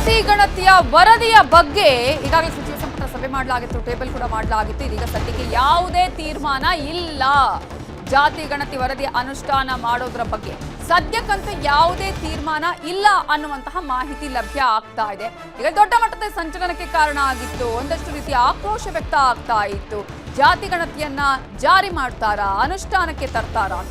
ಜಾತಿ ಗಣತಿಯ ವರದಿಯ ಬಗ್ಗೆ ಈಗಾಗಲೇ ಸಚಿವ ಸಂಪುಟ ಸಭೆ ಮಾಡಲಾಗಿತ್ತು, ಟೇಬಲ್ ಕೂಡ ಮಾಡಲಾಗಿತ್ತು. ಇದೀಗ ಸದ್ಯಕ್ಕೆ ಯಾವುದೇ ತೀರ್ಮಾನ ಇಲ್ಲ. ಜಾತಿ ಗಣತಿ ವರದಿ ಅನುಷ್ಠಾನ ಮಾಡೋದ್ರ ಬಗ್ಗೆ ಸದ್ಯಕ್ಕಂತೂ ಯಾವುದೇ ತೀರ್ಮಾನ ಇಲ್ಲ ಅನ್ನುವಂತಹ ಮಾಹಿತಿ ಲಭ್ಯ ಆಗ್ತಾ ಇದೆ. ಈಗ ದೊಡ್ಡ ಮಟ್ಟದ ಸಂಚಲನಕ್ಕೆ ಕಾರಣ ಆಗಿತ್ತು, ಒಂದಷ್ಟು ರೀತಿಯ ಆಕ್ರೋಶ ವ್ಯಕ್ತ ಆಗ್ತಾ ಇತ್ತು. ಜಾತಿ ಗಣತಿಯನ್ನ ಜಾರಿ ಮಾಡ್ತಾರಾ, ಅನುಷ್ಠಾನಕ್ಕೆ ತರ್ತಾರಾ?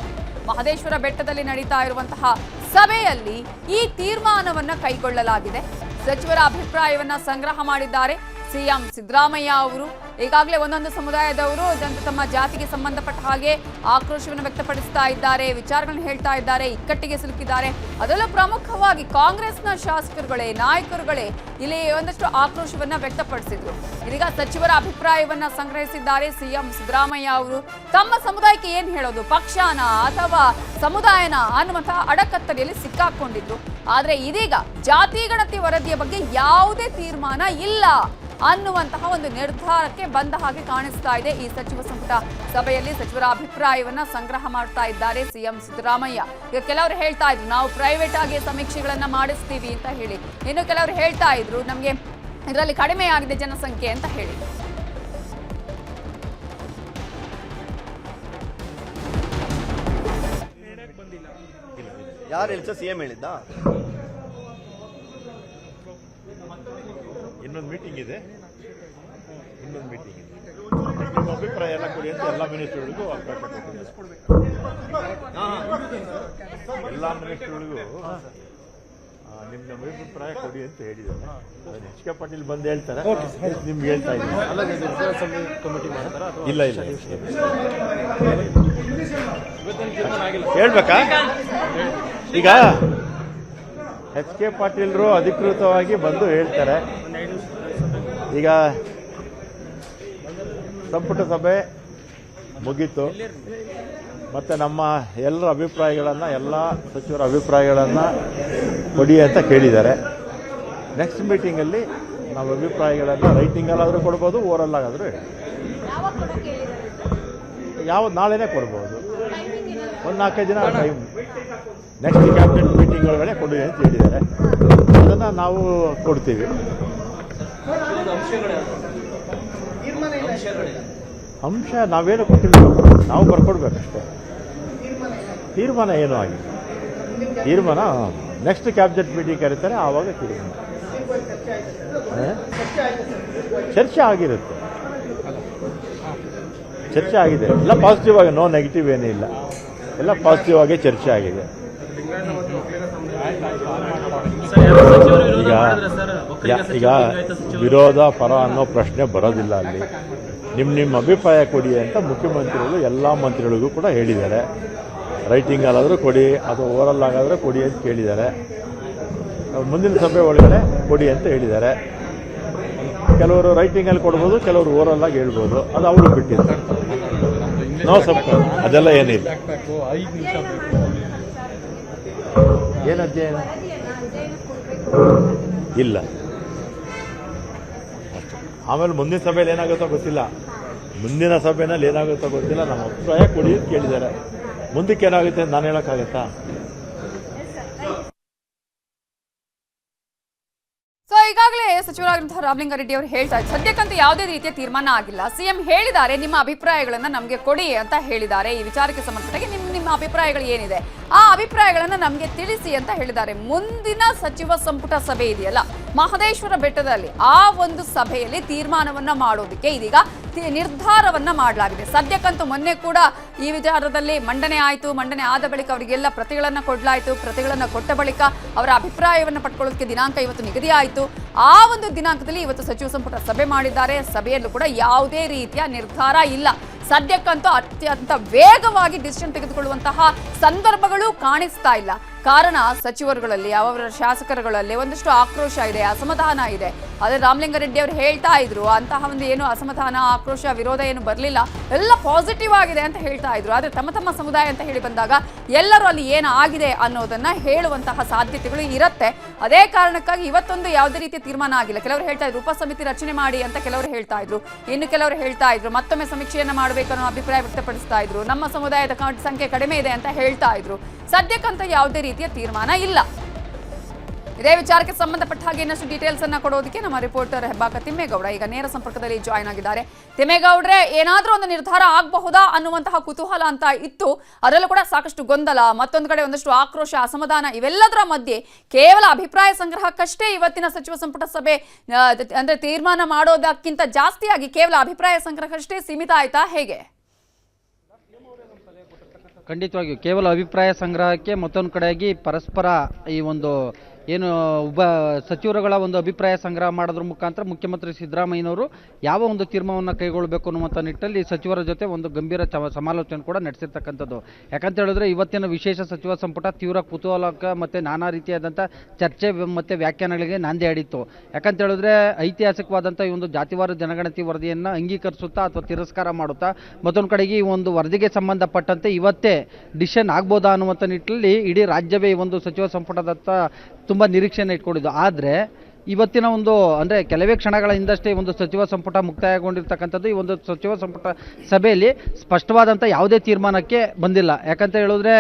ಮಹದೇಶ್ವರ ಬೆಟ್ಟದಲ್ಲಿ ನಡೀತಾ ಇರುವಂತಹ ಸಭೆಯಲ್ಲಿ ಈ ತೀರ್ಮಾನವನ್ನ ಕೈಗೊಳ್ಳಲಾಗಿದೆ. ಸಚಿವರ ಅಭಿಪ್ರಾಯವನ್ನ ಸಂಗ್ರಹ ಮಾಡಿದ್ದಾರೆ ಸಿಎಂ ಸಿದ್ದರಾಮಯ್ಯ ಅವರು. ಈಗಾಗಲೇ ಒಂದೊಂದು ಸಮುದಾಯದವರು ತಮ್ಮ ಜಾತಿಗೆ ಸಂಬಂಧಪಟ್ಟ ಹಾಗೆ ಆಕ್ರೋಶವನ್ನು ವ್ಯಕ್ತಪಡಿಸ್ತಾ ಇದ್ದಾರೆ, ವಿಚಾರಗಳನ್ನು ಹೇಳ್ತಾ ಇದ್ದಾರೆ, ಇಕ್ಕಟ್ಟಿಗೆ ಸಿಲುಕಿದ್ದಾರೆ. ಅದರಲ್ಲೂ ಪ್ರಮುಖವಾಗಿ ಕಾಂಗ್ರೆಸ್ನ ಶಾಸಕರುಗಳೇ, ನಾಯಕರುಗಳೇ ಇಲ್ಲಿ ಒಂದಷ್ಟು ಆಕ್ರೋಶವನ್ನ ವ್ಯಕ್ತಪಡಿಸಿದ್ರು. ಇದೀಗ ಸಚಿವರ ಅಭಿಪ್ರಾಯವನ್ನ ಸಂಗ್ರಹಿಸಿದ್ದಾರೆ ಸಿಎಂ ಸಿದ್ದರಾಮಯ್ಯ ಅವರು. ತಮ್ಮ ಸಮುದಾಯಕ್ಕೆ ಏನ್ ಹೇಳೋದು, ಪಕ್ಷನ ಅಥವಾ ಸಮುದಾಯನ ಅನ್ನುವಂತಹ ಅಡಕತ್ತಲೆಯಲ್ಲಿ ಸಿಕ್ಕಾಕೊಂಡಿದ್ರು. ಆದ್ರೆ ಇದೀಗ ಜಾತಿ ಗಣತಿ ವರದಿಯ ಬಗ್ಗೆ ಯಾವುದೇ ತೀರ್ಮಾನ ಇಲ್ಲ ಅನ್ನುವಂತಹ ಒಂದು ನಿರ್ಧಾರಕ್ಕೆ ಬಂದ ಹಾಗೆ ಕಾಣಿಸ್ತಾ ಇದೆ. ಈ ಸಚಿವ ಸಂಪುಟ ಸಭೆಯಲ್ಲಿ ಸಚಿವರ ಅಭಿಪ್ರಾಯವನ್ನ ಸಂಗ್ರಹ ಮಾಡ್ತಾ ಇದ್ದಾರೆ ಸಿಎಂ ಸಿದ್ದರಾಮಯ್ಯ. ಈಗ ಕೆಲವರು ಹೇಳ್ತಾ ಇದ್ರು ನಾವು ಪ್ರೈವೇಟ್ ಆಗಿ ಸಮೀಕ್ಷೆಗಳನ್ನ ಮಾಡಿಸ್ತೀವಿ ಅಂತ ಹೇಳಿ, ಇನ್ನು ಕೆಲವರು ಹೇಳ್ತಾ ಇದ್ರು ನಮ್ಗೆ ಇದರಲ್ಲಿ ಕಡಿಮೆ ಆಗಿದೆ ಜನಸಂಖ್ಯೆ ಅಂತ ಹೇಳಿ. ಯಾರು ಹೇಳ್ಸ ಸಿಎಂ ಹೇಳಿದ್ದ? ಇನ್ನೊಂದು ಮೀಟಿಂಗ್ ಇದೆ, ನಿಮ್ಮ ಅಭಿಪ್ರಾಯ ಎಲ್ಲ ಕೊಡಿ ಅಂತ ಎಲ್ಲ ಮಿನಿಸ್ಟ್ರಿಗಳಿಗೂ ಅವಕಾಶ ಕೊಟ್ಟಿದ್ದಾರೆ. ಎಲ್ಲ ಮಿನಿಸ್ಟ್ರಿಗಳಿಗೂ ನಿಮ್ಮ ಅಭಿಪ್ರಾಯ ಕೊಡಿ ಅಂತ ಹೇಳಿದ್ದಾರೆ. ಅದನ್ನ ಎಚ್ ಕೆ ಪಾಟೀಲ್ ಬಂದು ಹೇಳ್ತಾರೆ, ನಿಮ್ಗೆ ಹೇಳ್ತಾ ಇದ್ದೀನಿ. ಇಲ್ಲ ಇಲ್ಲ ಹೇಳ್ಬೇಕಾ? ಈಗ ಎಚ್ ಕೆ ಪಾಟೀಲ್ರು ಅಧಿಕೃತವಾಗಿ ಬಂದು ಹೇಳ್ತಾರೆ. ಈಗ ಸಂಪುಟ ಸಭೆ ಮುಗೀತು, ಮತ್ತು ನಮ್ಮ ಎಲ್ಲರ ಅಭಿಪ್ರಾಯಗಳನ್ನು, ಎಲ್ಲ ಸಚಿವರ ಅಭಿಪ್ರಾಯಗಳನ್ನು ಕೊಡಿ ಅಂತ ಕೇಳಿದ್ದಾರೆ. ನೆಕ್ಸ್ಟ್ ಮೀಟಿಂಗಲ್ಲಿ ನಾವು ಅಭಿಪ್ರಾಯಗಳನ್ನು ರೈಟಿಂಗಲ್ಲಾದರೂ ಕೊಡ್ಬೋದು, ಓರಲ್ ಆಗಾದರೂ ಹೇಳಿ. ನಾಳೆನೇ ಕೊಡ್ಬೋದು, ಒಂದು 4-5 ದಿನ ಟೈಮ್. ನೆಕ್ಸ್ಟ್ ಕ್ಯಾಬಿನೆಟ್ ಮೀಟಿಂಗ್ ಒಳಗಡೆ ಕೊಡಿ ಅಂತ ಹೇಳಿದ್ದಾರೆ. ಅದನ್ನು ನಾವು ಕೊಡ್ತೀವಿ. ಅಂಶ ನಾವೇನು ಕೊಟ್ಟಿಲ್ಲ, ನಾವು ಬರ್ಕೊಡ್ಬೇಕಷ್ಟೇ. ತೀರ್ಮಾನ ಏನೂ ಆಗಿದೆ. ತೀರ್ಮಾನ ನೆಕ್ಸ್ಟ್ ಕ್ಯಾಬಿನೆಟ್ ಮೀಟಿಂಗ್ ಕರೀತಾರೆ, ಆವಾಗ ತೀರ್ಮಾನ. ಚರ್ಚೆ ಆಗಿರುತ್ತೆ, ಚರ್ಚೆ ಆಗಿದೆ. ಎಲ್ಲ ಪಾಸಿಟಿವ್ ಆಗಿ, ನೋ ನೆಗೆಟಿವ್ ಏನೂ ಇಲ್ಲ, ಎಲ್ಲ ಪಾಸಿಟಿವ್ ಆಗಿ ಚರ್ಚೆ ಆಗಿದೆ. ಈಗ ವಿರೋಧ ಪರ ಅನ್ನೋ ಪ್ರಶ್ನೆ ಬರೋದಿಲ್ಲ ಅಲ್ಲಿ. ನಿಮ್ಮ ಅಭಿಪ್ರಾಯ ಕೊಡಿ ಅಂತ ಮುಖ್ಯಮಂತ್ರಿಗಳು ಎಲ್ಲ ಮಂತ್ರಿಗಳಿಗೂ ಕೂಡ ಹೇಳಿದ್ದಾರೆ. ರೈಟಿಂಗಲ್ಲಾದರೂ ಕೊಡಿ ಅಥವಾ ಓರಲ್ ಆಗಾದರೂ ಕೊಡಿ ಅಂತ ಕೇಳಿದ್ದಾರೆ. ಮುಂದಿನ ಸಭೆ ಒಳಗಡೆ ಕೊಡಿ ಅಂತ ಹೇಳಿದ್ದಾರೆ. ಕೆಲವರು ರೈಟಿಂಗಲ್ಲಿ ಕೊಡ್ಬೋದು, ಕೆಲವರು ಓರಲ್ ಆಗಿ ಹೇಳ್ಬೋದು, ಅದು ಅವರು ಬಿಟ್ಟಿದ್ದಾರೆ. ನಾವು ಸ್ವಲ್ಪ ಅದೆಲ್ಲ ಏನಿಲ್ಲ. ಏನು ಅಧ್ಯಯನ ಇಲ್ಲ. ಆಮೇಲೆ ಮುಂದಿನ ಸಭೆಯಲ್ಲಿ ಏನಾಗುತ್ತೋ ಗೊತ್ತಿಲ್ಲ, ಮುಂದಿನ ಸಭೆಯಲ್ಲಿ ಏನಾಗುತ್ತೋ ಗೊತ್ತಿಲ್ಲ. ನಮ್ಮ ಅಭಿಪ್ರಾಯ ಕೊಡಿ ಅಂತ ಕೇಳಿದ್ದಾರೆ. ಮುಂದಕ್ಕೆ ಏನಾಗುತ್ತೆ ಅಂತ ನಾನು ಹೇಳೋಕ್ಕಾಗತ್ತಾ? ಈಗಾಗಲೇ ಸಚಿವರಾಗಿರುವಂತಹ ರಾಮಲಿಂಗಾರೆಡ್ಡಿ ಅವರು ಹೇಳ್ತಾ ಇದ್ದಾರೆ, ಸದ್ಯಕ್ಕಂತೂ ಯಾವುದೇ ರೀತಿಯ ತೀರ್ಮಾನ ಆಗಿಲ್ಲ. ಸಿಎಂ ಹೇಳಿದ್ದಾರೆ ನಿಮ್ಮ ಅಭಿಪ್ರಾಯಗಳನ್ನ ನಮಗೆ ಕೊಡಿ ಅಂತ ಹೇಳಿದ್ದಾರೆ. ಈ ವಿಚಾರಕ್ಕೆ ಸಂಬಂಧಪಟ್ಟಾಗಿ ನಿಮ್ಮ ಅಭಿಪ್ರಾಯಗಳು ಏನಿದೆ ಆ ಅಭಿಪ್ರಾಯಗಳನ್ನ ನಮಗೆ ತಿಳಿಸಿ ಅಂತ ಹೇಳಿದ್ದಾರೆ. ಮುಂದಿನ ಸಚಿವ ಸಂಪುಟ ಸಭೆ ಇದೆಯಲ್ಲ ಮಹದೇಶ್ವರ ಬೆಟ್ಟದಲ್ಲಿ, ಆ ಒಂದು ಸಭೆಯಲ್ಲಿ ತೀರ್ಮಾನವನ್ನ ಮಾಡೋದಕ್ಕೆ ಇದೀಗ ನಿರ್ಧಾರವನ್ನ ಮಾಡಲಾಗಿದೆ. ಸದ್ಯಕ್ಕಂತೂ ಮೊನ್ನೆ ಕೂಡ ಈ ವಿಚಾರದಲ್ಲಿ ಮಂಡನೆ ಆಯಿತು. ಮಂಡನೆ ಆದ ಬಳಿಕ ಅವರಿಗೆಲ್ಲ ಪ್ರತಿಗಳನ್ನ ಕೊಡಲಾಯಿತು. ಪ್ರತಿಗಳನ್ನ ಕೊಟ್ಟ ಬಳಿಕ ಅವರ ಅಭಿಪ್ರಾಯವನ್ನ ಪಡ್ಕೊಳ್ಳೋದಕ್ಕೆ ದಿನಾಂಕ ಇವತ್ತು ನಿಗದಿ ಆಯಿತು. ಆ ಒಂದು ದಿನಾಂಕದಲ್ಲಿ ಇವತ್ತು ಸಚಿವ ಸಂಪುಟ ಸಭೆ ಮಾಡಿದ್ದಾರೆ. ಸಭೆಯಲ್ಲೂ ಕೂಡ ಯಾವುದೇ ರೀತಿಯ ನಿರ್ಧಾರ ಇಲ್ಲ. ಸದ್ಯಕ್ಕಂತೂ ಅತ್ಯಂತ ವೇಗವಾಗಿ ಡಿಸಿಷನ್ ತೆಗೆದುಕೊಳ್ಳುವಂತಹ ಸಂದರ್ಭಗಳು ಕಾಣಿಸ್ತಾ ಇಲ್ಲ. ಕಾರಣ ಸಚಿವರುಗಳಲ್ಲಿ, ಅವರ ಶಾಸಕರುಗಳಲ್ಲಿ ಒಂದಷ್ಟು ಆಕ್ರೋಶ ಇದೆ, ಅಸಮಾಧಾನ ಇದೆ. ಆದರೆ ರಾಮಲಿಂಗಾರೆಡ್ಡಿ ಅವರು ಹೇಳ್ತಾ ಇದ್ರು ಅಂತಹ ಒಂದು ಏನು ಅಸಮಾಧಾನ, ಆಕ್ರೋಶ, ವಿರೋಧ ಏನು ಬರಲಿಲ್ಲ, ಎಲ್ಲ ಪಾಸಿಟಿವ್ ಆಗಿದೆ ಅಂತ ಹೇಳ್ತಾ ಇದ್ರು. ಆದರೆ ತಮ್ಮ ಸಮುದಾಯ ಅಂತ ಹೇಳಿ ಬಂದಾಗ ಎಲ್ಲರೂ ಅಲ್ಲಿ ಏನಾಗಿದೆ ಅನ್ನೋದನ್ನ ಹೇಳುವಂತಹ ಸಾಧ್ಯತೆಗಳು ಇರುತ್ತೆ. ಅದೇ ಕಾರಣಕ್ಕಾಗಿ ಇವತ್ತೊಂದು ಯಾವುದೇ ರೀತಿಯ ತೀರ್ಮಾನ ಆಗಿಲ್ಲ. ಕೆಲವರು ಹೇಳ್ತಾ ಇದ್ರು ಉಪ ಸಮಿತಿ ರಚನೆ ಮಾಡಿ ಅಂತ ಕೆಲವರು ಹೇಳ್ತಾ ಇದ್ರು. ಇನ್ನು ಕೆಲವರು ಹೇಳ್ತಾ ಇದ್ರು ಮತ್ತೊಮ್ಮೆ ಸಮೀಕ್ಷೆಯನ್ನ ಮಾಡಬೇಕು ಅನ್ನೋ ಅಭಿಪ್ರಾಯ ವ್ಯಕ್ತಪಡಿಸ್ತಾ ಇದ್ರು. ನಮ್ಮ ಸಮುದಾಯದ ಸಂಖ್ಯೆ ಕಡಿಮೆ ಇದೆ ಅಂತ ಹೇಳ್ತಾ ಇದ್ರು. ಸದ್ಯಕ್ಕಂತ ಯಾವುದೇ ರೀತಿಯ ತೀರ್ಮಾನ ಇಲ್ಲ. ಇದೇ ವಿಚಾರಕ್ಕೆ ಸಂಬಂಧಪಟ್ಟ ಹಾಗೆ ಇನ್ನಷ್ಟು ಡೀಟೇಲ್ಸ್ ಅನ್ನ ಕೊಡೋದಕ್ಕೆ ನಮ್ಮ ರಿಪೋರ್ಟರ್ ಹೆಬ್ಬಾಕ ತಿಮ್ಮೇಗೌಡ ಈಗ ನೇರ ಸಂಪರ್ಕದಲ್ಲಿ ಜಾಯ್ನ್ ಆಗಿದ್ದಾರೆ. ತಿಮ್ಮೇಗೌಡ್ರೆ, ಏನಾದ್ರೂ ಒಂದು ನಿರ್ಧಾರ ಆಗಬಹುದಾ ಅನ್ನುವಂತಹ ಕುತೂಹಲ ಅಂತ ಇತ್ತು. ಅದರಲ್ಲೂ ಕೂಡ ಸಾಕಷ್ಟು ಗೊಂದಲ, ಮತ್ತೊಂದು ಕಡೆ ಒಂದಷ್ಟು ಆಕ್ರೋಶ, ಅಸಮಾಧಾನ, ಇವೆಲ್ಲದರ ಮಧ್ಯೆ ಕೇವಲ ಅಭಿಪ್ರಾಯ ಸಂಗ್ರಹಕ್ಕಷ್ಟೇ ಇವತ್ತಿನ ಸಚಿವ ಸಂಪುಟ ಸಭೆ ಅಂದ್ರೆ ತೀರ್ಮಾನ ಮಾಡೋದಕ್ಕಿಂತ ಜಾಸ್ತಿಯಾಗಿ ಕೇವಲ ಅಭಿಪ್ರಾಯ ಸಂಗ್ರಹಕ್ಕಷ್ಟೇ ಸೀಮಿತ ಆಯ್ತಾ, ಹೇಗೆ? ಖಂಡಿತವಾಗಿಯೂ ಕೇವಲ ಅಭಿಪ್ರಾಯ ಸಂಗ್ರಹಕ್ಕೆ ಮತ್ತೊಂದು ಕಡೆಯಾಗಿ ಪರಸ್ಪರ ಈ ಒಂದು ಏನು ಸಚಿವರುಗಳ ಒಂದು ಅಭಿಪ್ರಾಯ ಸಂಗ್ರಹ ಮಾಡೋದ್ರ ಮುಖಾಂತರ ಮುಖ್ಯಮಂತ್ರಿ ಸಿದ್ದರಾಮಯ್ಯನವರು ಯಾವ ಒಂದು ತೀರ್ಮಾನವನ್ನು ಕೈಗೊಳ್ಳಬೇಕು ಅನ್ನುವಂಥ ನಿಟ್ಟಲ್ಲಿ ಸಚಿವರ ಜೊತೆ ಒಂದು ಗಂಭೀರ ಸಮಾಲೋಚನೆ ಕೂಡ ನಡೆಸಿರ್ತಕ್ಕಂಥದ್ದು. ಯಾಕಂತ ಹೇಳಿದ್ರೆ ಇವತ್ತಿನ ವಿಶೇಷ ಸಚಿವ ಸಂಪುಟ ತೀವ್ರ ಕುತೂಹಲಕ ಮತ್ತು ನಾನಾ ರೀತಿಯಾದಂಥ ಚರ್ಚೆ ಮತ್ತು ವ್ಯಾಖ್ಯಾನಗಳಿಗೆ ನಾಂದಿ ಆಡಿತ್ತು. ಯಾಕಂತ ಹೇಳಿದ್ರೆ ಐತಿಹಾಸಿಕವಾದಂಥ ಈ ಒಂದು ಜಾತಿವಾರು ಜನಗಣತಿ ವರದಿಯನ್ನು ಅಂಗೀಕರಿಸುತ್ತಾ ಅಥವಾ ತಿರಸ್ಕಾರ ಮಾಡುತ್ತಾ ಮತ್ತೊಂದು ಕಡೆಗೆ ಈ ಒಂದು ವರದಿಗೆ ಸಂಬಂಧಪಟ್ಟಂತೆ ಇವತ್ತೇ ಡಿಸಿಷನ್ ಆಗ್ಬೋದಾ ಅನ್ನುವಂಥ ನಿಟ್ಟಿನಲ್ಲಿ ಇಡೀ ರಾಜ್ಯವೇ ಈ ಒಂದು ಸಚಿವ ಸಂಪುಟದತ್ತ ತುಂಬ ನಿರೀಕ್ಷೆಯನ್ನು ಇಟ್ಕೊಂಡಿದ್ದು. ಆದರೆ ಇವತ್ತಿನ ಒಂದು ಅಂದರೆ ಕೆಲವೇ ಕ್ಷಣಗಳ ಹಿಂದಷ್ಟೇ ಒಂದು ಸಚಿವ ಸಂಪುಟ ಮುಕ್ತಾಯಗೊಂಡಿರ್ತಕ್ಕಂಥದ್ದು. ಈ ಒಂದು ಸಚಿವ ಸಂಪುಟ ಸಭೆಯಲ್ಲಿ ಸ್ಪಷ್ಟವಾದಂಥ ಯಾವುದೇ ತೀರ್ಮಾನಕ್ಕೆ ಬಂದಿಲ್ಲ. ಯಾಕಂತ ಹೇಳಿದ್ರೆ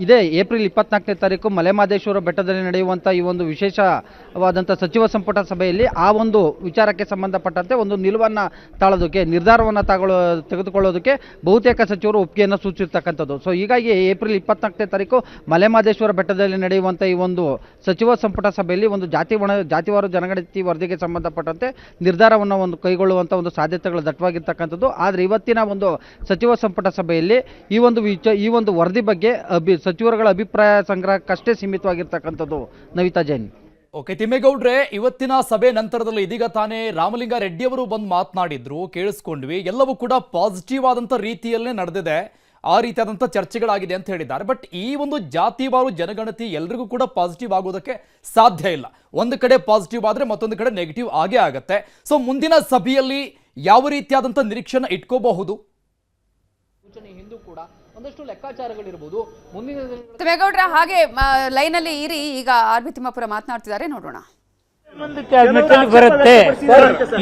ಇದೇ ಏಪ್ರಿಲ್ 24ನೇ ತಾರೀಕು ಮಲೆಮಹದೇಶ್ವರ ಬೆಟ್ಟದಲ್ಲಿ ನಡೆಯುವಂಥ ಈ ಒಂದು ವಿಶೇಷವಾದಂಥ ಸಚಿವ ಸಂಪುಟ ಸಭೆಯಲ್ಲಿ ಆ ಒಂದು ವಿಚಾರಕ್ಕೆ ಸಂಬಂಧಪಟ್ಟಂತೆ ಒಂದು ನಿಲುವನ್ನು ತಾಳೋದಕ್ಕೆ, ನಿರ್ಧಾರವನ್ನು ತೆಗೆದುಕೊಳ್ಳೋದಕ್ಕೆ ಬಹುತೇಕ ಸಚಿವರು ಒಪ್ಪಿಗೆಯನ್ನು ಸೂಚಿಸಿರ್ತಕ್ಕಂಥದ್ದು. ಸೊ ಹೀಗಾಗಿ ಏಪ್ರಿಲ್ 24ನೇ ತಾರೀಕು ಮಲೆಮಹದೇಶ್ವರ ಬೆಟ್ಟದಲ್ಲಿ ನಡೆಯುವಂಥ ಈ ಒಂದು ಸಚಿವ ಸಂಪುಟ ಸಭೆಯಲ್ಲಿ ಒಂದು ಜಾತಿವಾರು ಜನಗಣತಿ ವರದಿಗೆ ಸಂಬಂಧಪಟ್ಟಂತೆ ನಿರ್ಧಾರವನ್ನು ಒಂದು ಕೈಗೊಳ್ಳುವಂಥ ಒಂದು ಸಾಧ್ಯತೆಗಳು ದಟ್ಟವಾಗಿರ್ತಕ್ಕಂಥದ್ದು. ಆದರೆ ಇವತ್ತಿನ ಒಂದು ಸಚಿವ ಸಂಪುಟ ಸಭೆಯಲ್ಲಿ ಈ ಒಂದು ವರದಿ ಬಗ್ಗೆ ಸಚಿವರುಗಳ ಅಭಿಪ್ರಾಯ ಸಂಗ್ರಹಕ್ಕಷ್ಟೇ ಸೀಮಿತವಾಗಿರ್ತಕ್ಕಂಥದ್ದು. ನವಿತಾ ಜೈನ್. ಓಕೆ ತಿಮ್ಮೇಗೌಡ್ರೆ, ಇವತ್ತಿನ ಸಭೆ ನಂತರದಲ್ಲಿ ಇದೀಗ ತಾನೇ ರಾಮಲಿಂಗಾರೆಡ್ಡಿಯವರು ಬಂದು ಮಾತನಾಡಿದ್ರು, ಕೇಳಿಸ್ಕೊಂಡ್ವಿ. ಎಲ್ಲವೂ ಕೂಡ ಪಾಸಿಟಿವ್ ಆದಂಥ ರೀತಿಯಲ್ಲೇ ನಡೆದಿದೆ, ಆ ರೀತಿಯಾದಂಥ ಚರ್ಚೆಗಳಾಗಿದೆ ಅಂತ ಹೇಳಿದ್ದಾರೆ. ಬಟ್ ಈ ಒಂದು ಜಾತಿವಾರು ಜನಗಣತಿ ಎಲ್ರಿಗೂ ಕೂಡ ಪಾಸಿಟಿವ್ ಆಗೋದಕ್ಕೆ ಸಾಧ್ಯ ಇಲ್ಲ. ಒಂದು ಕಡೆ ಪಾಸಿಟಿವ್ ಆದರೆ ಮತ್ತೊಂದು ಕಡೆ ನೆಗೆಟಿವ್ ಆಗೇ ಆಗತ್ತೆ. ಸೊ ಮುಂದಿನ ಸಭೆಯಲ್ಲಿ ಯಾವ ರೀತಿಯಾದಂಥ ನಿರೀಕ್ಷೆನ ಇಟ್ಕೋಬಹುದು? ಹಿಂದೂ ಕೂಡ ಒಂದಷ್ಟು ಲೆಕ್ಕಾಚಾರಗಳಿರ್ಬೋದು ಮುಂದಿನ ತಿಮ್ಮೇಗೌಡ್ರ ಹಾಗೆ ಲೈನ್ ಅಲ್ಲಿ ಇರಿ. ಈಗ ಆರ್ ಬಿ ತಿಮ್ಮಾಪುರ ಮಾತನಾಡ್ತಿದ್ದಾರೆ, ನೋಡೋಣ. ಒಂದು ಕ್ಯಾಬಿನೆಟ್ ಅಲ್ಲಿ ಬರುತ್ತೆ,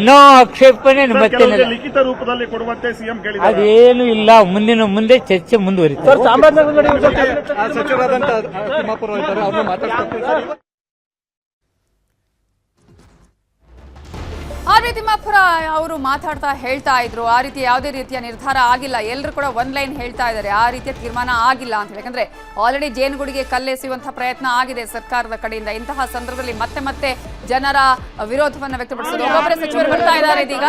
ನೋ ಆಕ್ಷೇಪಣೆ ಮತ್ತೆ ಲಿಖಿತ ರೂಪದಲ್ಲಿ ಕೊಡುವಂತೆ ಸಿಎಂ ಹೇಳಿದ್ದಾರೆ. ಅದೇನು ಇಲ್ಲ, ಮುಂದೆ ಚರ್ಚೆ ಮುಂದುವರಿತಾರೆ. ಆರ್ ಬಿ ತಿಮ್ಮಾಪುರ ಅವರು ಮಾತಾಡ್ತಾ ಹೇಳ್ತಾ ಇದ್ರು, ಆ ರೀತಿ ಯಾವುದೇ ರೀತಿಯ ನಿರ್ಧಾರ ಆಗಿಲ್ಲ, ಎಲ್ಲರೂ ಕೂಡ ಒಂದ್ ಲೈನ್ ಹೇಳ್ತಾ ಇದ್ದಾರೆ, ಆ ರೀತಿಯ ತೀರ್ಮಾನ ಆಗಿಲ್ಲ ಅಂತ ಹೇಳಿ. ಯಾಕಂದ್ರೆ ಆಲ್ರೆಡಿ ಜೇನುಗುಡಿಗೆ ಕಲ್ಲೆಸೆಯುವಂತಹ ಪ್ರಯತ್ನ ಆಗಿದೆ ಸರ್ಕಾರದ ಕಡೆಯಿಂದ. ಇಂತಹ ಸಂದರ್ಭದಲ್ಲಿ ಮತ್ತೆ ಜನರ ವಿರೋಧವನ್ನು ವ್ಯಕ್ತಪಡಿಸೋದು ಒಬ್ಬೊಬ್ಬರೇ ಸಚಿವರು ಬರ್ತಾ ಇದ್ದಾರೆ ಇದೀಗ.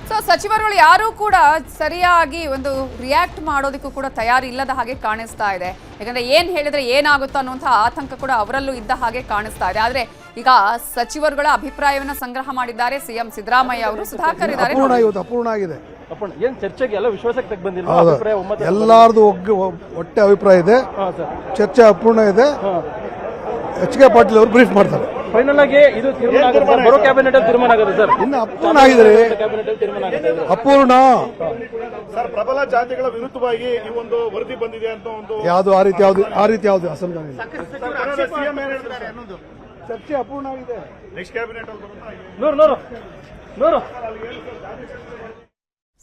ಸೊ ಸಚಿವರುಗಳು ಯಾರೂ ಕೂಡ ಸರಿಯಾಗಿ ಒಂದು ರಿಯಾಕ್ಟ್ ಮಾಡೋದಕ್ಕೂ ಕೂಡ ತಯಾರಿಲ್ಲದ ಹಾಗೆ ಕಾಣಿಸ್ತಾ ಇದೆ. ಯಾಕಂದ್ರೆ ಏನ್ ಹೇಳಿದ್ರೆ ಏನಾಗುತ್ತೋ ಅನ್ನುವಂತಹ ಆತಂಕ ಕೂಡ ಅವರಲ್ಲೂ ಇದ್ದ ಹಾಗೆ ಕಾಣಿಸ್ತಾ ಇದೆ. ಆದ್ರೆ ಈಗ ಸಚಿವರುಗಳ ಅಭಿಪ್ರಾಯವನ್ನ ಸಂಗ್ರಹ ಮಾಡಿದ್ದಾರೆ ಸಿಎಂ ಸಿದ್ದರಾಮಯ್ಯ ಅವರು. ಸುಧಾಕರ್ ಇದ್ದಾರೆ. ಅಪೂರ್ಣ ಆಗಿದೆ. ಏನ್ ಚರ್ಚೆಗೆ ಎಲ್ಲ ವಿಶ್ವಾಸಕ್ಕೆ ಬಂದಿಲ್ಲ, ಎಲ್ಲಾರ್ದು ಒಟ್ಟೆ ಅಭಿಪ್ರಾಯ ಇದೆ. ಚರ್ಚೆ ಅಪೂರ್ಣ ಇದೆ. ಎಚ್.ಕೆ. ಪಾಟೀಲ್ ಅವರು ಬ್ರೀಫ್ ಮಾಡ್ತಾರೆ. ಫೈನಲ್ ಆಗಿ ಇದು ಬರೋ ಕ್ಯಾಬಿನೆಟ್ ಅಲ್ಲಿ ತೀರ್ಮಾನ ಆಗುತ್ತೆ ಸರ್. ಇನ್ನು ಅಪೂರ್ಣ ಆಗಿದೆ. ಅಪೂರ್ಣ ಸರ್, ಪ್ರಬಲ ಜಾತಿಗಳ ವಿರುದ್ಧವಾಗಿ ಈ ಒಂದು ವರದಿ ಬಂದಿದೆ ಅಂತ ಒಂದು ಯಾವುದು ಆ ರೀತಿ ಯಾವುದು ಅಸಮಾಧಾನ ಇಲ್ಲ. ಚರ್ಚೆ ಅಪೂರ್ಣ ಆಗಿದೆ. ನೆಕ್ಸ್ಟ್ ಕ್ಯಾಬಿನೆಟ್ ಅಲ್ಲಿ ನೂರು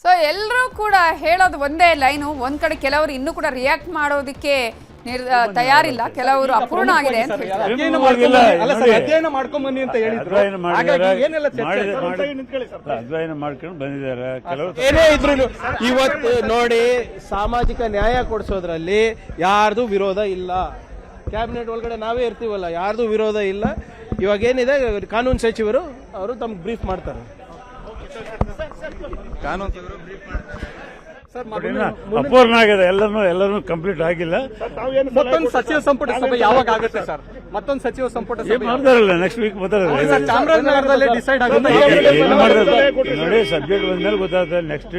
ಸೊ ಎಲ್ಲರೂ ಕೂಡ ಹೇಳೋದು ಒಂದೇ ಲೈನು. ಒಂದ್ ಕಡೆ ಕೆಲವರು ಇನ್ನೂ ಕೂಡ ರಿಯಾಕ್ಟ್ ಮಾಡೋದಕ್ಕೆ ತಯಾರಿಲ್ಲ, ಕೆಲವರು ಅಪೂರ್ಣ ಆಗಿದೆ ಅಂತ ಹೇಳ್ತಾರೆ. ಅಧ್ಯಯನ ಮಾಡ್ಕೊಂಡ್ ಬನ್ನಿ ಅಂತ ಹೇಳಿದ್ರು. ಅಧ್ಯಯನ ಮಾಡ್ಕೊಂಡು ಬಂದಿದ್ದಾರೆ ಕೆಲವರು. ಏನೇ ಇದ್ರು ಇವತ್ತು ನೋಡಿ, ಸಾಮಾಜಿಕ ನ್ಯಾಯ ಕೊಡಿಸೋದ್ರಲ್ಲಿ ಯಾರ್ದು ವಿರೋಧ ಇಲ್ಲ. ಕ್ಯಾಬಿನೆಟ್ ಒಳಗಡೆ ನಾವೇ ಇರ್ತೀವಲ್ಲ, ಯಾರ್ದು ವಿರೋಧ ಇಲ್ಲ. ಇವಾಗ ಏನಿದೆ, ಕಾನೂನು ಸಚಿವರು ಅವರು ತಮ್ಗೆ ಬ್ರೀಫ್ ಮಾಡ್ತಾರೆ. ಕಾನೂನು ಸಚಿವರು ಬ್ರೀಫ್ ಮಾಡ್ತಾರೆ. ಅಪೂರ್ಣ ಆಗಿದೆ, ಎಲ್ಲರೂ ಕಂಪ್ಲೀಟ್ ಆಗಿಲ್ಲ. ಮತ್ತೊಂದು ಸಚಿವ ಸಂಪುಟ ಸಭೆ ಯಾವಾಗ ಆಗುತ್ತೆ ಸರ್? ಮತ್ತೊಂದು ಸಚಿವ ಸಂಪುಟ ಸಭೆ ಮಾಡ್ತಾರಲ್ಲ, ನೆಕ್ಸ್ಟ್ ವೀಕ್ ಮಾತಾಡೋದು. ಚಾಮರಾಜನಗರದಲ್ಲಿ ಡಿಸೈಡ್ ಆಗುತ್ತೆ ನೋಡಿ, ಸಬ್ಜೆಕ್ಟ್ ಬಂದ್ಮೇಲೆ ಗೊತ್ತಾಗುತ್ತೆ. ನೆಕ್ಸ್ಟ್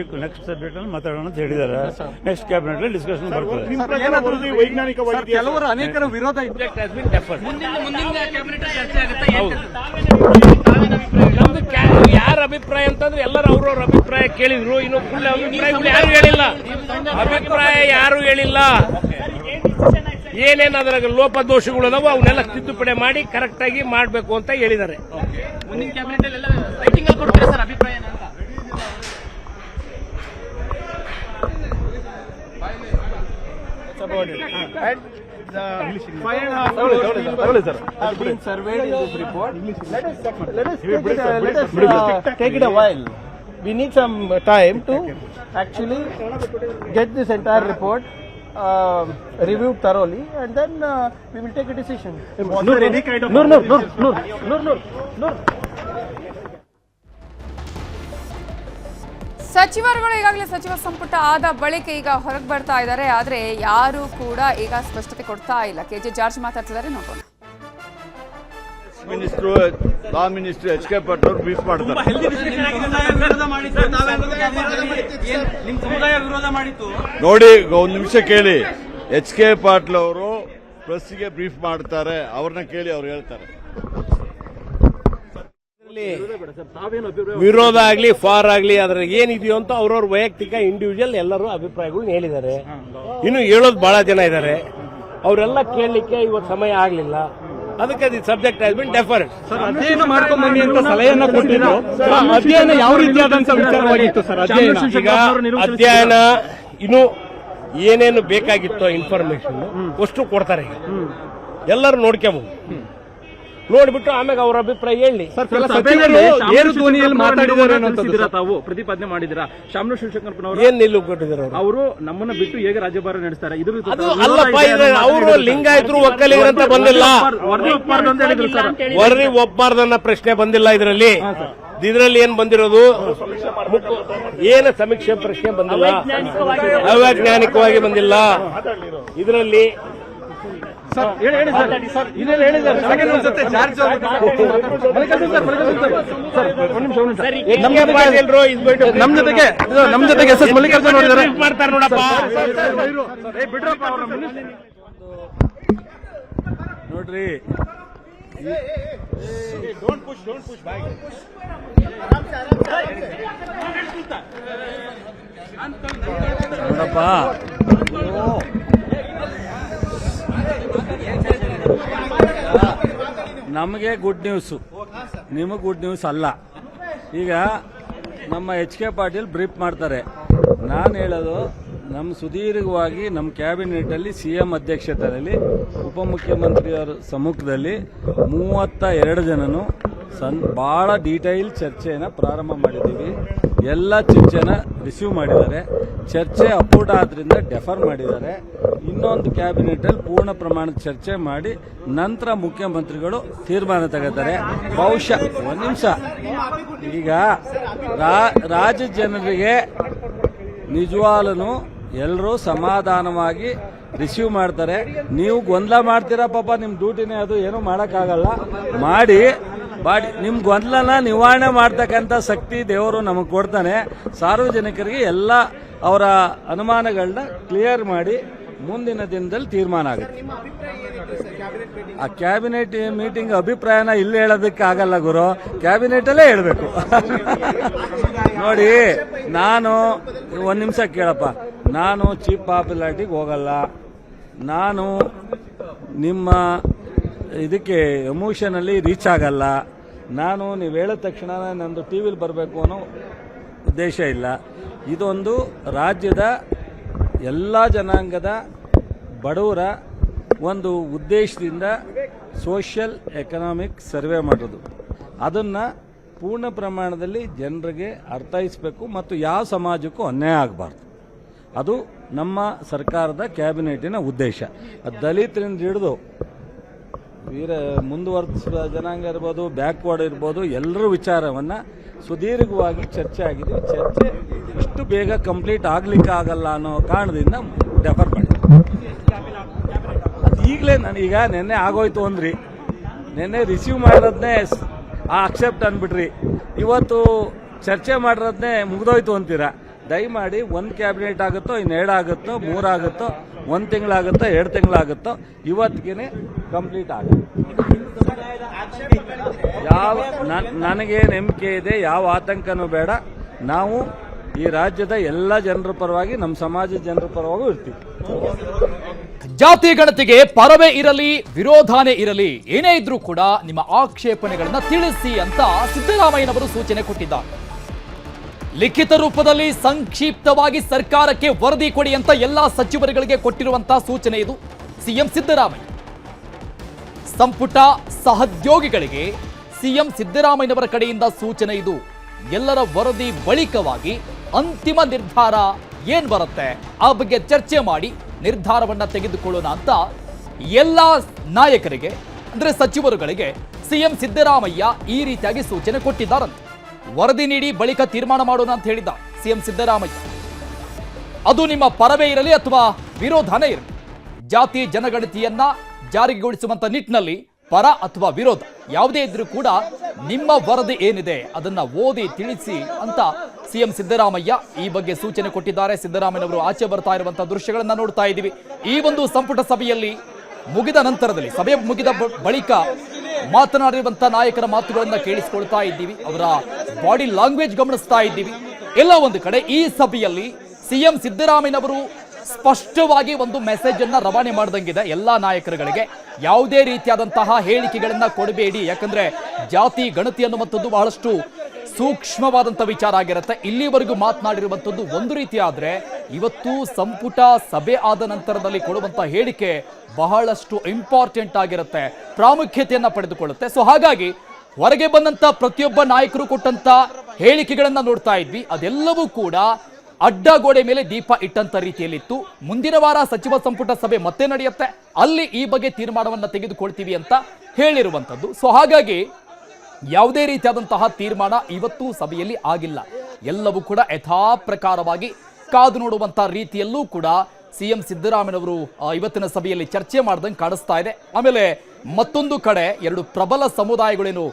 ಸಬ್ಜೆಕ್ಟ್ ಅಲ್ಲಿ ಮಾತಾಡೋಣ ಅಂತ ಹೇಳಿದ್ದಾರೆ. ನೆಕ್ಸ್ಟ್ ಕ್ಯಾಬಿನೆಟ್ ಅಲ್ಲಿ ಡಿಸ್ಕಷನ್ ಬರ್ತದೆ. ವೈಜ್ಞಾನಿಕವಾಗಿ ಕೆಲವರು ಅನೇಕರ ವಿರೋಧ ಯಾರ ಅಭಿಪ್ರಾಯ ಅಂತಂದ್ರೆ ಎಲ್ಲರೂ ಅವ್ರವ್ರ ಅಭಿಪ್ರಾಯ ಕೇಳಿದ್ರು. ಇನ್ನು ಫುಲ್ ಅಭಿಪ್ರಾಯಗಳು ಯಾರು ಹೇಳಿಲ್ಲ. ಏನೇನು ಅದ್ರಾಗ ಲೋಪದೋಷಗಳು ಅದಾವ ಅವನ್ನೆಲ್ಲ ತಿದ್ದುಪಡಿ ಮಾಡಿ ಕರೆಕ್ಟ್ ಆಗಿ ಮಾಡಬೇಕು ಅಂತ ಹೇಳಿದ್ದಾರೆ. ಮುಂದಿನ ಕ್ಯಾಬಿನೆಟ್ ಅಲ್ಲಿ ಎಲ್ಲ have been surveyed in this report. Let us take it a while. We need some time to actually get this entire report reviewed thoroughly, and then we will take a decision. ಸಚಿವರುಗಳು ಈಗಾಗಲೇ ಸಚಿವ ಸಂಪುಟ ಆದ ಬಳಿಕ ಈಗ ಹೊರಗೆ ಬರ್ತಾ ಇದ್ದಾರೆ. ಆದ್ರೆ ಯಾರು ಕೂಡ ಈಗ ಸ್ಪಷ್ಟತೆ ಕೊಡ್ತಾ ಇಲ್ಲ. ಕೆಜೆ ಜಾರ್ಜ್ ಮಾತಾಡ್ತಿದ್ದಾರೆ, ನೋಡೋಣ. Law minister H K Patil ಅವರು ಬ್ರೀಫ್ ಮಾಡ್ತಾರೆ. ನೋಡಿ, ಒಂದು ನಿಮಿಷ ಕೇಳಿ. ಎಚ್ ಕೆ ಪಾಟೀಲ್ ಅವರು ಪ್ರೆಸ್ಗೆ ಬ್ರೀಫ್ ಮಾಡ್ತಾರೆ, ಅವ್ರನ್ನ ಕೇಳಿ, ಅವ್ರು ಹೇಳ್ತಾರೆ. ವಿರೋಧ ಆಗ್ಲಿ ಫಾರ್ ಆಗ್ಲಿ ಅದ್ರ ಏನಿದೆಯೋ ಅಂತ ಅವ್ರವ್ರ ವೈಯಕ್ತಿಕ ಇಂಡಿವಿಜುವಲ್ ಎಲ್ಲರೂ ಅಭಿಪ್ರಾಯಗಳನ್ನ ಹೇಳಿದ್ದಾರೆ. ಇನ್ನು ಹೇಳೋದು ಬಹಳ ಜನ ಇದ್ದಾರೆ, ಅವರೆಲ್ಲ ಕೇಳಲಿಕ್ಕೆ ಇವತ್ತು ಸಮಯ ಆಗಲಿಲ್ಲ. ಅದಕ್ಕೆ the subject has been deferred. ಅಧ್ಯಯನ ಮಾಡ್ಕೊಂಡು ಬನ್ನಿ ಅಂತ ಸಲಹೆಯನ್ನ ಕೊಟ್ಟಿದ್ರು. ಅಧ್ಯಯನ ಯಾವ ರೀತಿಯಾದಂತ ವಿಚಾರವಾಗಿತ್ತು ಸರ್? ಈಗ ಅಧ್ಯಯನ ಇನ್ನು ಏನೇನು ಬೇಕಾಗಿತ್ತೋ ಇನ್ಫಾರ್ಮೇಶನ್ ಅಷ್ಟು ಕೊಡ್ತಾರೆ. ಎಲ್ಲರೂ ನೋಡ್ಕೋಬಹುದು, ನೋಡ್ಬಿಟ್ಟು ಆಮೇಲೆ ಅವ್ರ ಅಭಿಪ್ರಾಯ ಹೇಳಿ. ಏರು ಧ್ವನಿಯಲ್ಲಿ ಮಾತಾಡಿದ್ದಾರೆ, ತಾವು ಪ್ರತಿಪಾದನೆ ಮಾಡಿದಿರಾ? ಶಾಮನೂರ್ ಶಿವಶಂಕರಪ್ಪನವರು ಏನ್ ನಿಲ್ಲು ಕೊಟ್ಟಿದ್ದಾರೆ? ಅವರು ನಮ್ಮನ್ನ ಬಿಟ್ಟು ಹೇಗೆ ರಾಜ್ಯಭಾರ ನಡೆಸ್ತಾರೆ? ಅದು ಅಲ್ಲಪ್ಪ, ಅವರು ಲಿಂಗಾಯತರು ಒಕ್ಕಲಿಗರು ಅಂತ ಬಂದಿಲ್ಲ, ವರದಿ ಒಪ್ಪಬಾರ್ದನ್ನ ಪ್ರಶ್ನೆ ಬಂದಿಲ್ಲ. ಇದರಲ್ಲಿ ಏನ್ ಬಂದಿರೋದು? ಏನು ಸಮೀಕ್ಷೆ ಪ್ರಶ್ನೆ ಬಂದಿಲ್ಲ, ಅವೈಜ್ಞಾನಿಕವಾಗಿ ಬಂದಿಲ್ಲ. ಇದರಲ್ಲಿ ನಮ್ ಜೊತೆಗೆ ಎಸ್ ಎಸ್ ಮಲ್ಲಿಕಾರ್ಜುನ್ ಮಾಡ್ತಾರೆ ನೋಡಪ್ಪ. ನೋಡ್ರಿ, ನೋಡಪ್ಪ, ನಮಗೆ ಗುಡ್ ನ್ಯೂಸು, ನಿಮಗೆ ಗುಡ್ ನ್ಯೂಸ್ ಅಲ್ಲ. ಈಗ ನಮ್ಮ ಎಚ್ ಕೆ ಪಾಟೀಲ್ ಬ್ರೀಫ್ ಮಾಡ್ತಾರೆ. ನಾನು ಹೇಳೋದು, ನಮ್ಮ ಸುದೀರ್ಘವಾಗಿ ನಮ್ಮ ಕ್ಯಾಬಿನೆಟಲ್ಲಿ CM ಅಧ್ಯಕ್ಷತೆಯಲ್ಲಿ ಉಪಮುಖ್ಯಮಂತ್ರಿಯವರ ಸಮ್ಮುಖದಲ್ಲಿ 32 ಜನನು ಭಾಳ ಡೀಟೈಲ್ ಚರ್ಚೆಯನ್ನು ಪ್ರಾರಂಭ ಮಾಡಿದ್ದೀವಿ. ಎಲ್ಲ ಚರ್ಚೆನ ರಿಸೀವ್ ಮಾಡಿದ್ದಾರೆ. ಚರ್ಚೆ ಅಪೂಟ ಆದ್ರಿಂದ ಡೆಫರ್ ಮಾಡಿದ್ದಾರೆ. ಇನ್ನೊಂದು ಕ್ಯಾಬಿನೆಟಲ್ಲಿ ಪೂರ್ಣ ಪ್ರಮಾಣದ ಚರ್ಚೆ ಮಾಡಿ ನಂತರ ಮುಖ್ಯಮಂತ್ರಿಗಳು ತೀರ್ಮಾನ ತಗೋತಾರೆ. ಬಹುಶಃ ಒಂದು ನಿಮಿಷ, ಈಗ ರಾಜ್ಯ ಜನರಿಗೆ ನಿಜವಾಗ್ಲೂ ಎಲ್ಲರೂ ಸಮಾಧಾನವಾಗಿ ರಿಸೀವ್ ಮಾಡ್ತಾರೆ. ನೀವು ಗೊಂದಲ ಮಾಡ್ತೀರಾ, ಪಾಪ ನಿಮ್ಮ ಡ್ಯೂಟಿನೇ ಅದು, ಏನೂ ಮಾಡೋಕ್ಕಾಗಲ್ಲ. ಮಾಡಿ ನಿಮ್ಮ ಗೊಂದಲನ ನಿವಾರಣೆ ಮಾಡ್ತಕ್ಕಂಥ ಶಕ್ತಿ ದೇವರು ನಮಗೆ ಕೊಡ್ತಾನೆ. ಸಾರ್ವಜನಿಕರಿಗೆ ಎಲ್ಲ ಅವರ ಅನುಮಾನಗಳನ್ನ ಕ್ಲಿಯರ್ ಮಾಡಿ ಮುಂದಿನ ದಿನದಲ್ಲಿ ತೀರ್ಮಾನ ಆಗುತ್ತೆ. ಆ ಕ್ಯಾಬಿನೆಟ್ ಮೀಟಿಂಗ್ ಅಭಿಪ್ರಾಯನ ಇಲ್ಲಿ ಹೇಳೋದಕ್ಕೆ ಆಗಲ್ಲ ಗುರು, ಕ್ಯಾಬಿನೆಟಲ್ಲೇ ಹೇಳಬೇಕು. ನೋಡಿ, ನಾನು ಒಂದು ನಿಮಿಷ ಕೇಳಪ್ಪ, ನಾನು ಚೀಫ್ ಪಾಪ್ಯುಲಾರಿಟಿಗೆ ಹೋಗಲ್ಲ. ನಾನು ನಿಮ್ಮ ಇದಕ್ಕೆ ಎಮೋಷನಲ್ಲಿ ರೀಚ್ ಆಗಲ್ಲ. ನಾನು ನೀವು ಹೇಳಿದ ತಕ್ಷಣ ನಂದು ಟಿವಿಲಿ ಬರಬೇಕು ಅನ್ನೋ ಉದ್ದೇಶ ಇಲ್ಲ. ಇದೊಂದು ರಾಜ್ಯದ ಎಲ್ಲ ಜನಾಂಗದ ಬಡವರ ಒಂದು ಉದ್ದೇಶದಿಂದ ಸೋಷಿಯಲ್ ಎಕನಾಮಿಕ್ ಸರ್ವೆ ಮಾಡೋದು. ಅದನ್ನು ಪೂರ್ಣ ಪ್ರಮಾಣದಲ್ಲಿ ಜನರಿಗೆ ಅರ್ಥೈಸಬೇಕು ಮತ್ತು ಯಾವ ಸಮಾಜಕ್ಕೂ ಅನ್ಯಾಯ ಆಗಬಾರ್ದು. ಅದು ನಮ್ಮ ಸರ್ಕಾರದ ಕ್ಯಾಬಿನೆಟಿನ ಉದ್ದೇಶ. ದಲಿತರಿಂದ ಹಿಡಿದು ಮುಂದುವರೆದ ಜನಾಂಗ ಇರ್ಬೋದು, ಬ್ಯಾಕ್ವರ್ಡ್ ಇರ್ಬೋದು, ಎಲ್ಲರ ವಿಚಾರವನ್ನು ಸುದೀರ್ಘವಾಗಿ ಚರ್ಚೆ ಆಗಿದೆ. ಚರ್ಚೆ ಇಷ್ಟು ಬೇಗ ಕಂಪ್ಲೀಟ್ ಆಗ್ಲಿಕ್ಕೆ ಆಗಲ್ಲ ಅನ್ನೋ ಕಾರಣದಿಂದ ಡೆಫರ್ ಮಾಡಿ. ಅದು ಈಗಲೇ ನಾನೀಗ ನೆನ್ನೆ ಆಗೋಯ್ತು ಅಂದ್ರಿ, ನೆನ್ನೆ ರಿಸೀವ್ ಮಾಡಿರೋದನ್ನೇ ಅಕ್ಸೆಪ್ಟ್ ಅಂದ್ಬಿಟ್ರಿ, ಇವತ್ತು ಚರ್ಚೆ ಮಾಡಿರೋದನ್ನೇ ಮುಗ್ದೋಯ್ತು ಅಂತೀರಾ. ದಯಮಾಡಿ ಒಂದು ಕ್ಯಾಬಿನೆಟ್ ಆಗುತ್ತೋ, ಇನ್ನು 2 ಆಗುತ್ತೋ, 3 ಆಗುತ್ತೋ, 1 ತಿಂಗಳಾಗುತ್ತೋ, 2 ತಿಂಗಳಾಗುತ್ತೋ, ಇವತ್ತಿಗೆ ಕಂಪ್ಲೀಟ್ ಆಗುತ್ತೆ. ನನಗೆ ನಂಬಿಕೆ ಇದೆ, ಯಾವ ಆತಂಕನೂ ಬೇಡ. ನಾವು ಈ ರಾಜ್ಯದ ಎಲ್ಲ ಜನರ ಪರವಾಗಿ, ನಮ್ಮ ಸಮಾಜದ ಜನರ ಪರವಾಗೂ ಇರ್ತೀವಿ. ಜಾತಿ ಗಣತಿಗೆ ಪರವೇ ಇರಲಿ ವಿರೋಧನೇ ಇರಲಿ, ಏನೇ ಇದ್ರೂ ಕೂಡ ನಿಮ್ಮ ಆಕ್ಷೇಪಣೆಗಳನ್ನ ತಿಳಿಸಿ ಅಂತ ಸಿದ್ದರಾಮಯ್ಯನವರು ಸೂಚನೆ ಕೊಟ್ಟಿದ್ದಾರೆ. ಲಿಖಿತ ರೂಪದಲ್ಲಿ ಸಂಕ್ಷಿಪ್ತವಾಗಿ ಸರ್ಕಾರಕ್ಕೆ ವರದಿ ಕೊಡಿ ಅಂತ ಎಲ್ಲಾ ಸಚಿವರುಗಳಿಗೆ ಕೊಟ್ಟಿರುವಂತಹ ಸೂಚನೆ ಇದು. ಸಿಎಂ ಸಿದ್ದರಾಮಯ್ಯ ಸಂಪುಟ ಸಹೋದ್ಯೋಗಿಗಳಿಗೆ ಸಿಎಂ ಸಿದ್ದರಾಮಯ್ಯನವರ ಕಡೆಯಿಂದ ಸೂಚನೆ ಇದು. ಎಲ್ಲರ ವರದಿ ಬಳಿಕವಾಗಿ ಅಂತಿಮ ನಿರ್ಧಾರ ಏನ್ ಬರುತ್ತೆ ಆ ಬಗ್ಗೆ ಚರ್ಚೆ ಮಾಡಿ ನಿರ್ಧಾರವನ್ನ ತೆಗೆದುಕೊಳ್ಳೋಣ ಅಂತ ಎಲ್ಲ ನಾಯಕರಿಗೆ ಅಂದ್ರೆ ಸಚಿವರುಗಳಿಗೆ ಸಿಎಂ ಸಿದ್ದರಾಮಯ್ಯ ಈ ರೀತಿಯಾಗಿ ಸೂಚನೆ ಕೊಟ್ಟಿದ್ದಾರಂತೆ. ವರದಿ ನೀಡಿ ಬಳಿಕ ತೀರ್ಮಾನ ಮಾಡೋಣ ಅಂತ ಹೇಳಿದ್ದ ಸಿಎಂ ಸಿದ್ದರಾಮಯ್ಯ. ಅದು ನಿಮ್ಮ ಪರವೇ ಇರಲಿ ಅಥವಾ ವಿರೋಧನೇ ಇರಲಿ, ಜಾತಿ ಜನಗಣತಿಯನ್ನ ಜಾರಿಗೊಳಿಸುವಂತ ನಿಟ್ಟಿನಲ್ಲಿ ಪರ ಅಥವಾ ವಿರೋಧ ಯಾವುದೇ ಇದ್ರೂ ಕೂಡ ನಿಮ್ಮ ವರದಿ ಏನಿದೆ ಅದನ್ನ ಓದಿ ತಿಳಿಸಿ ಅಂತ ಸಿಎಂ ಸಿದ್ದರಾಮಯ್ಯ ಈ ಬಗ್ಗೆ ಸೂಚನೆ ಕೊಟ್ಟಿದ್ದಾರೆ. ಸಿದ್ದರಾಮಯ್ಯನವರು ಆಚೆ ಬರ್ತಾ ಇರುವಂತಹ ದೃಶ್ಯಗಳನ್ನ ನೋಡ್ತಾ ಇದ್ದೀವಿ. ಈ ಒಂದು ಸಂಪುಟ ಸಭೆಯಲ್ಲಿ ಮುಗಿದ ನಂತರದಲ್ಲಿ, ಸಭೆ ಮುಗಿದ ಬಳಿಕ ಮಾತನಾಡಿರುವಂತಹ ನಾಯಕರ ಮಾತುಗಳನ್ನ ಕೇಳಿಸಿಕೊಳ್ತಾ ಇದ್ದೀವಿ. ಅವರ ಬಾಡಿ ಲ್ಯಾಂಗ್ವೇಜ್ ಗಮನಿಸ್ತಾ ಇದ್ದೀವಿ. ಎಲ್ಲ ಒಂದು ಕಡೆ ಈ ಸಭೆಯಲ್ಲಿ ಸಿಎಂ ಸಿದ್ದರಾಮಯ್ಯನವರು ಸ್ಪಷ್ಟವಾಗಿ ಒಂದು ಮೆಸೇಜ್ ಅನ್ನ ರವಾನೆ ಮಾಡಿದಂಗಿದೆ ಎಲ್ಲಾ ನಾಯಕರುಗಳಿಗೆ. ಯಾವುದೇ ರೀತಿಯಾದಂತಹ ಹೇಳಿಕೆಗಳನ್ನ ಕೊಡಬೇಡಿ, ಯಾಕಂದ್ರೆ ಜಾತಿ ಗಣತಿ ಅನ್ನುವಂಥದ್ದು ಬಹಳಷ್ಟು ಸೂಕ್ಷ್ಮವಾದಂಥ ವಿಚಾರ ಆಗಿರುತ್ತೆ. ಇಲ್ಲಿವರೆಗೂ ಮಾತನಾಡಿರುವಂಥದ್ದು ಒಂದು ರೀತಿ ಆದ್ರೆ ಇವತ್ತು ಸಂಪುಟ ಸಭೆ ಆದ ನಂತರದಲ್ಲಿ ಕೊಡುವಂತ ಹೇಳಿಕೆ ಬಹಳಷ್ಟು ಇಂಪಾರ್ಟೆಂಟ್ ಆಗಿರುತ್ತೆ, ಪ್ರಾಮುಖ್ಯತೆಯನ್ನ ಪಡೆದುಕೊಳ್ಳುತ್ತೆ. ಸೊ ಹಾಗಾಗಿ ಹೊರಗೆ ಬಂದಂತ ಪ್ರತಿಯೊಬ್ಬ ನಾಯಕರು ಕೊಟ್ಟಂತ ಹೇಳಿಕೆಗಳನ್ನ ನೋಡ್ತಾ ಇದ್ವಿ. ಅದೆಲ್ಲವೂ ಕೂಡ ಅಡ್ಡಗೋಡೆ ಮೇಲೆ ದೀಪ ಇಟ್ಟಂತ ರೀತಿಯಲ್ಲಿತ್ತು. ಮುಂದಿನ ವಾರ ಸಚಿವ ಸಂಪುಟ ಸಭೆ ಮತ್ತೆ ನಡೆಯುತ್ತೆ, ಅಲ್ಲಿ ಈ ಬಗ್ಗೆ ತೀರ್ಮಾನವನ್ನ ತೆಗೆದುಕೊಳ್ತೀವಿ ಅಂತ ಹೇಳಿರುವಂತದ್ದು. ಸೊ ಹಾಗಾಗಿ ಯಾವುದೇ ರೀತಿಯಾದಂತಹ ತೀರ್ಮಾನ ಇವತ್ತು ಸಭೆಯಲ್ಲಿ ಆಗಿಲ್ಲ. ಎಲ್ಲವೂ ಕೂಡ ಯಥಾ ಪ್ರಕಾರವಾಗಿ ಕಾದು ನೋಡುವಂತಹ ರೀತಿಯಲ್ಲೂ ಕೂಡ ಸಿಎಂ ಸಿದ್ದರಾಮಯ್ಯನವರು ಇವತ್ತಿನ ಸಭೆಯಲ್ಲಿ ಚರ್ಚೆ ಮಾಡ್ದಂಗೆ ಕಾಣಿಸ್ತಾ ಇದೆ. ಆಮೇಲೆ ಮತ್ತೊಂದು ಕಡೆ ಎರಡು ಪ್ರಬಲ ಸಮುದಾಯಗಳೇನು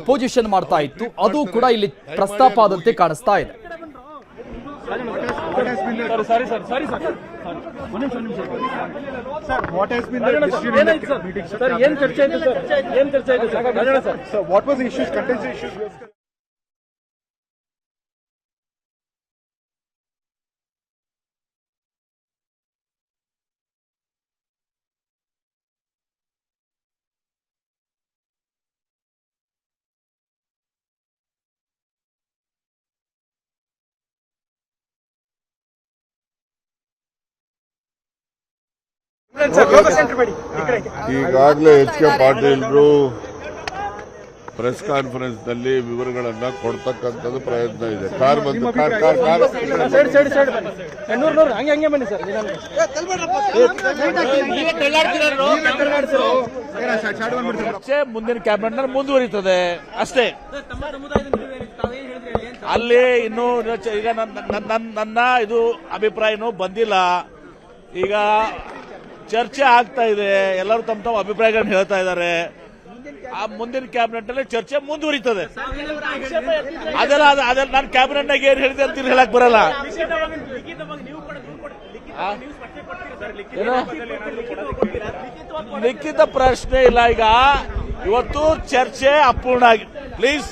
ಅಪೋಸಿಷನ್ ಮಾಡ್ತಾ ಇತ್ತು, ಅದು ಕೂಡ ಇಲ್ಲಿ ಪ್ರಸ್ತಾಪ ಆದಂತೆ ಕಾಣಿಸ್ತಾ ಇದೆ. ಈಗಾಗಲೇ ಎಚ್.ಕೆ. ಪಾಟೀಲ್ರು ಪ್ರೆಸ್ ಕಾನ್ಫರೆನ್ಸ್ ನಲ್ಲಿ ವಿವರಗಳನ್ನ ಕೊಡ್ತಕ್ಕಂಥದ್ದು ಪ್ರಯತ್ನ ಇದೆ. ಕಾರ್ ಬಂದು ಮುಂದಿನ ಕ್ಯಾಬಿನೆಟ್ ನಲ್ಲಿ ಮುಂದುವರಿತದೆ ಅಷ್ಟೇ. ಅಲ್ಲಿ ಇನ್ನು ಈಗ ನನ್ನ ಇದು ಅಭಿಪ್ರಾಯನೂ ಬಂದಿಲ್ಲ. ಈಗ ಚರ್ಚೆ ಆಗ್ತಾ ಇದೆ, ಎಲ್ಲರೂ ತಮ್ಮ ತಮ್ಮ ಅಭಿಪ್ರಾಯಗಳನ್ನ ಹೇಳ್ತಾ ಇದ್ದಾರೆ. ಆ ಮುಂದಿನ ಕ್ಯಾಬಿನೆಟ್ ಅಲ್ಲಿ ಚರ್ಚೆ ಮುಂದುವರಿತದೆ. ಅದೆಲ್ಲ ನಾನು ಕ್ಯಾಬಿನೆಟ್ ನಾಗ ಏನ್ ಹೇಳಿದೆ ಅಂತ ಹೇಳಕ್ ಬರಲ್ಲ. ಲಿಖಿತ ಪ್ರಶ್ನೆ ಇಲ್ಲ. ಈಗ ಇವತ್ತು ಚರ್ಚೆ ಅಪೂರ್ಣ ಆಗಿ ಪ್ಲೀಸ್.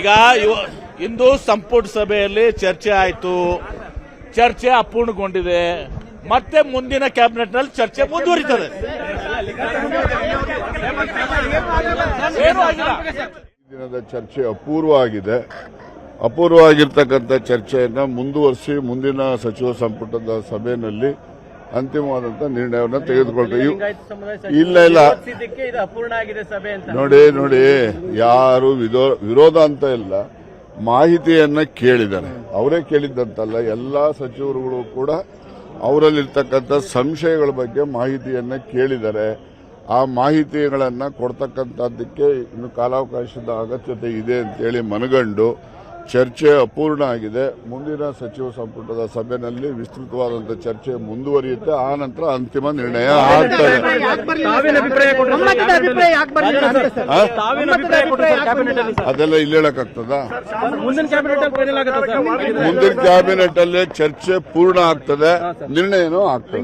ಈಗ ಇಂದು ಸಂಪುಟ ಸಭೆಯಲ್ಲಿ ಚರ್ಚೆ ಆಯಿತು, ಚರ್ಚೆ ಅಪೂರ್ಣಗೊಂಡಿದೆ. ಮತ್ತೆ ಮುಂದಿನ ಕ್ಯಾಬಿನೆಟ್ ನಲ್ಲಿ ಚರ್ಚೆ ಮುಂದುವರಿತದೆ. ದಿನದ ಚರ್ಚೆ ಅಪೂರ್ವವಾಗಿದೆ. ಅಪೂರ್ವವಾಗಿರ್ತಕ್ಕಂಥ ಚರ್ಚೆಯನ್ನ ಮುಂದುವರಿಸಿ ಮುಂದಿನ ಸಚಿವ ಸಂಪುಟದ ಸಭೆಯಲ್ಲಿ ಅಂತಿಮವಾದಂತ ನಿರ್ಣಯವನ್ನು ತೆಗೆದುಕೊಳ್ತೀವಿ. ಇಲ್ಲ ನೋಡಿ ಯಾರು ವಿರೋಧ ಅಂತ ಇಲ್ಲ, ಮಾಹಿತಿಯನ್ನ ಕೇಳಿದ್ದಾರೆ. ಅವರೇ ಕೇಳಿದ್ದಂತಲ್ಲ, ಎಲ್ಲಾ ಸಚಿವರುಗಳು ಕೂಡ ಅವರಲ್ಲಿರ್ತಕ್ಕಂಥ ಸಂಶಯಗಳ ಬಗ್ಗೆ ಮಾಹಿತಿಯನ್ನ ಕೇಳಿದ್ದಾರೆ. ಆ ಮಾಹಿತಿಗಳನ್ನ ಕೊಡ್ತಕ್ಕಂಥದ್ದಕ್ಕೆ ಇನ್ನು ಕಾಲಾವಕಾಶದ ಅಗತ್ಯತೆ ಇದೆ ಅಂತೇಳಿ ಮನಗಂಡು ಚರ್ಚೆ ಅಪೂರ್ಣ ಆಗಿದೆ. ಮುಂದಿನ ಸಚಿವ ಸಂಪುಟದ ಸಭೆಯಲ್ಲಿ ವಿಸ್ತೃತವಾದಂತಹ ಚರ್ಚೆ ಮುಂದುವರಿಯುತ್ತೆ. ಆ ನಂತರ ಅಂತಿಮ ನಿರ್ಣಯ ಆಗ್ತದೆ. ಅದೆಲ್ಲ ಇಲ್ಲಿ ಹೇಳಕ್ಕಾಗ್ತದ? ಮುಂದಿನ ಕ್ಯಾಬಿನೆಟ್ ಅಲ್ಲಿ ಚರ್ಚೆ ಪೂರ್ಣ ಆಗ್ತದೆ, ನಿರ್ಣಯನೂ ಆಗ್ತದೆ.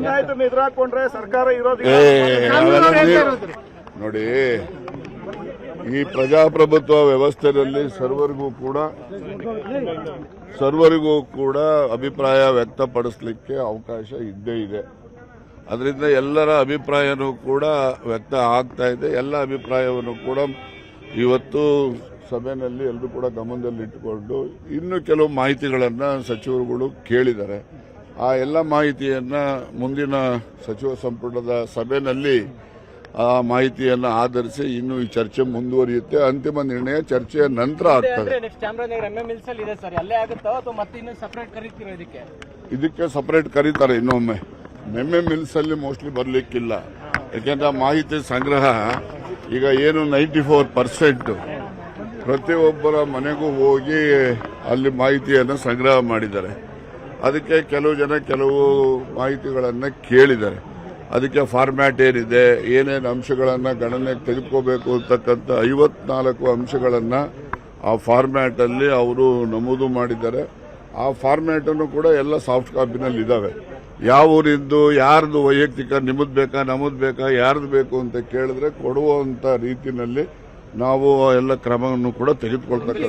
ನೋಡಿ, ಈ ಪ್ರಜಾಪ್ರಭುತ್ವ ವ್ಯವಸ್ಥೆಯಲ್ಲಿ ಸರ್ವರಿಗೂ ಕೂಡ ಅಭಿಪ್ರಾಯ ವ್ಯಕ್ತಪಡಿಸಲಿಕ್ಕೆ ಅವಕಾಶ ಇದ್ದೇ ಇದೆ. ಅದರಿಂದ ಎಲ್ಲರ ಅಭಿಪ್ರಾಯನೂ ಕೂಡ ವ್ಯಕ್ತ ಆಗ್ತಾ ಇದೆ. ಎಲ್ಲ ಅಭಿಪ್ರಾಯವನ್ನು ಕೂಡ ಇವತ್ತು ಸಭೆಯಲ್ಲಿ ಎಲ್ಲರೂ ಕೂಡ ಗಮನದಲ್ಲಿಟ್ಟುಕೊಂಡು ಇನ್ನು ಕೆಲವು ಮಾಹಿತಿಗಳನ್ನು ಸಚಿವರುಗಳು ಕೇಳಿದ್ದಾರೆ. ಆ ಎಲ್ಲ ಮಾಹಿತಿಯನ್ನ ಮುಂದಿನ ಸಚಿವ ಸಂಪುಟದ ಸಭೆಯಲ್ಲಿ ಆ ಮಾಹಿತಿಯನ್ನು ಆಧರಿಸಿ ಇನ್ನು ಈ ಚರ್ಚೆ ಮುಂದುವರಿಯುತ್ತೆ. ಅಂತಿಮ ನಿರ್ಣಯ ಚರ್ಚೆಯ ನಂತರ ಆಗ್ತದೆ. ಇದಕ್ಕೆ ಸಪರೇಟ್ ಕರೀತಾರೆ ಇನ್ನೊಮ್ಮೆ. ಮಿಲ್ಸ್ ಅಲ್ಲಿ ಮೋಸ್ಟ್ಲಿ ಬರ್ಲಿಕ್ಕಿಲ್ಲ, ಯಾಕೆಂದ್ರೆ ಆ ಮಾಹಿತಿ ಸಂಗ್ರಹ ಈಗ ಏನು 94% ಪ್ರತಿಯೊಬ್ಬರ ಮನೆಗೂ ಹೋಗಿ ಅಲ್ಲಿ ಮಾಹಿತಿಯನ್ನು ಸಂಗ್ರಹ ಮಾಡಿದ್ದಾರೆ. ಅದಕ್ಕೆ ಕೆಲವು ಜನ ಕೆಲವು ಮಾಹಿತಿಗಳನ್ನು ಕೇಳಿದ್ದಾರೆ. ಅದಕ್ಕೆ ಫಾರ್ಮ್ಯಾಟ್ ಏನಿದೆ, ಏನೇನು ಅಂಶಗಳನ್ನು ಗಣನೆಗೆ ತೆಗೆದುಕೋಬೇಕು ಅಂತಕ್ಕಂಥ 54 ಅಂಶಗಳನ್ನು ಆ ಫಾರ್ಮ್ಯಾಟ್ ಅಲ್ಲಿ ಅವರು ನಮೂದು ಮಾಡಿದ್ದಾರೆ. ಆ ಫಾರ್ಮ್ಯಾಟ್ ಅನ್ನು ಕೂಡ ಎಲ್ಲ ಸಾಫ್ಟ್ ಕಾಪಿನಲ್ಲಿ ಇದಾವೆ. ಯಾವ ಊರಿದ್ದು, ಯಾರ್ದು ವೈಯಕ್ತಿಕ, ನಿಮ್ಮದು ಬೇಕಾ ನಮ್ಮದು ಬೇಕಾ, ಯಾರ್ದು ಬೇಕು ಅಂತ ಕೇಳಿದ್ರೆ ಕೊಡುವಂತ ರೀತಿಯಲ್ಲಿ ನಾವು ಎಲ್ಲ ಕ್ರಮವನ್ನು ಕೂಡ ತೆಗೆದುಕೊಳ್ತಕ್ಕಂಥ